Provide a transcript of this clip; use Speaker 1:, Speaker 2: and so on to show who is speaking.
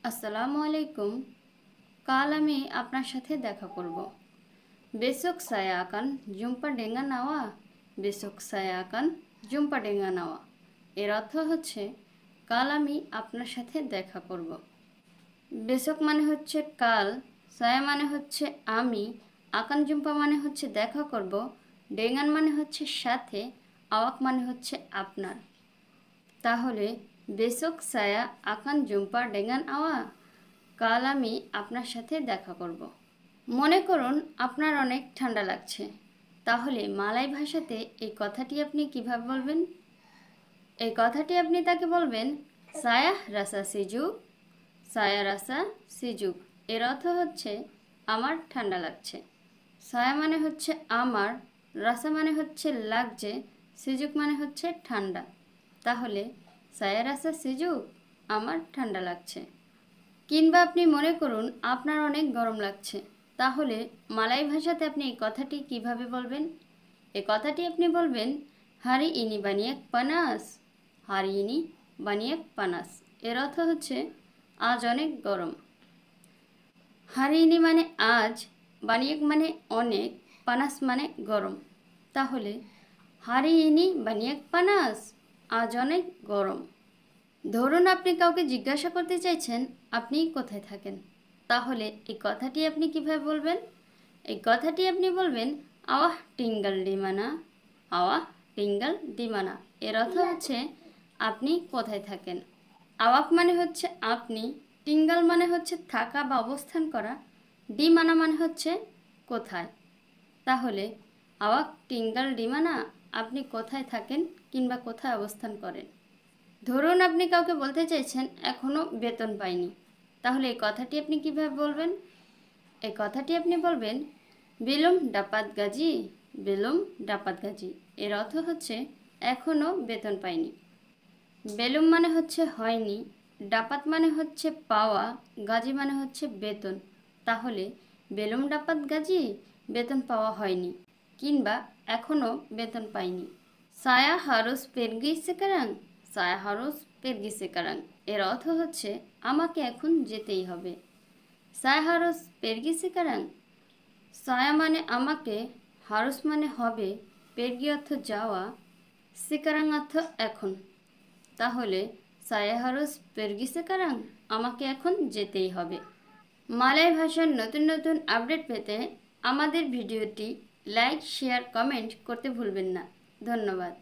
Speaker 1: আসসালামু আলাইকুম। কাল আমি আপনার সাথে দেখা করব। besok saya akan jumpa dengan nawa। besok saya akan jumpa dengan nawa এর অর্থ হচ্ছে কাল আমি আপনার সাথে দেখা করব। besok মানে হচ্ছে কাল, saya মানে হচ্ছে আমি, akan jumpa মানে হচ্ছে দেখা করব, dengan মানে হচ্ছে সাথে, awak মানে হচ্ছে আপনার। তাহলে besok saya akan jumpa dengan nawa, কাল আমি আপনার সাথে দেখা করব। মনে করুন আপনার অনেক ঠান্ডা লাগছে, তাহলে মালয় ভাষাতে এই কথাটি আপনি কিভাবে বলবেন? এই কথাটি আপনি তাকে বলবেন saya rasa sejuk। saya rasa sejuk এর অর্থ হচ্ছে আমার ঠান্ডা লাগছে। saya মানে হচ্ছে আমার, রাসা মানে হচ্ছে লাগছে, sejuk মানে হচ্ছে ঠান্ডা। তাহলে saya rasa sejuk আমার ঠান্ডা লাগছে। কিংবা আপনি মনে করুন আপনার অনেক গরম লাগছে, তাহলে মালয় ভাষাতে আপনি এই কথাটি কিভাবে বলবেন? এই কথাটি আপনি বলবেন হারি ইনি বানিয়েক পানাস। হারি ইনি বানিয়েক পানাস এর অর্থ হচ্ছে আজ অনেক গরম। হারি ইনি মানে আজ, বানিয়েক মানে অনেক, পানাস মানে গরম। তাহলে হারি ইনি বানিয়েক পানাস আজ অনেক গরম। ধরুন আপনি কাউকে জিজ্ঞাসা করতে চাইছেন আপনি কোথায় থাকেন, তাহলে এই কথাটি আপনি কিভাবে বলবেন? এই কথাটি আপনি বলবেন আওয়াহ টিঙ্গল ডিমানা। আওয়াহ টিঙ্গল ডিমানা এর অর্থ হচ্ছে আপনি কোথায় থাকেন। আওয়াক মানে হচ্ছে আপনি, টিঙ্গল মানে হচ্ছে থাকা বা অবস্থান করা, ডিমানা মানে হচ্ছে কোথায়। তাহলে আওয়াক টিঙ্গল ডিমানা আপনি কোথায় থাকেন কিংবা কোথায় অবস্থান করেন। ধরুন আপনি কাউকে বলতে চাইছেন এখনও বেতন পাইনি, তাহলে এই কথাটি আপনি কিভাবে বলবেন? এই কথাটি আপনি বলবেন বেলুম ডাপাত গাজি। বেলুম ডাপাত গাজি এর অর্থ হচ্ছে এখনও বেতন পাইনি। বেলুম মানে হচ্ছে হয়নি, ডাপাত মানে হচ্ছে পাওয়া, গাজি মানে হচ্ছে বেতন। তাহলে বেলুম ডাপাত গাজি বেতন পাওয়া হয়নি কিংবা এখনও বেতন পাইনি। সায়া হারুস পেরগি সেকারাং। সায়া হারুস পেরগি সেকারাং এর অর্থ হচ্ছে আমাকে এখন যেতেই হবে। সায়া হারুস পেরগি সেকারাং, সায়া মানে আমাকে, হারুস মানে হবে, পেরগি অর্থ যাওয়া, সেকারাং অর্থ এখন। তাহলে সায়া হারুস পেরগি সেকারাং আমাকে এখন যেতেই হবে। মালয় ভাষার নতুন নতুন আপডেট পেতে আমাদের ভিডিওটি লাইক, শেয়ার, কমেন্ট করতে ভুলবেন না। ধন্যবাদ।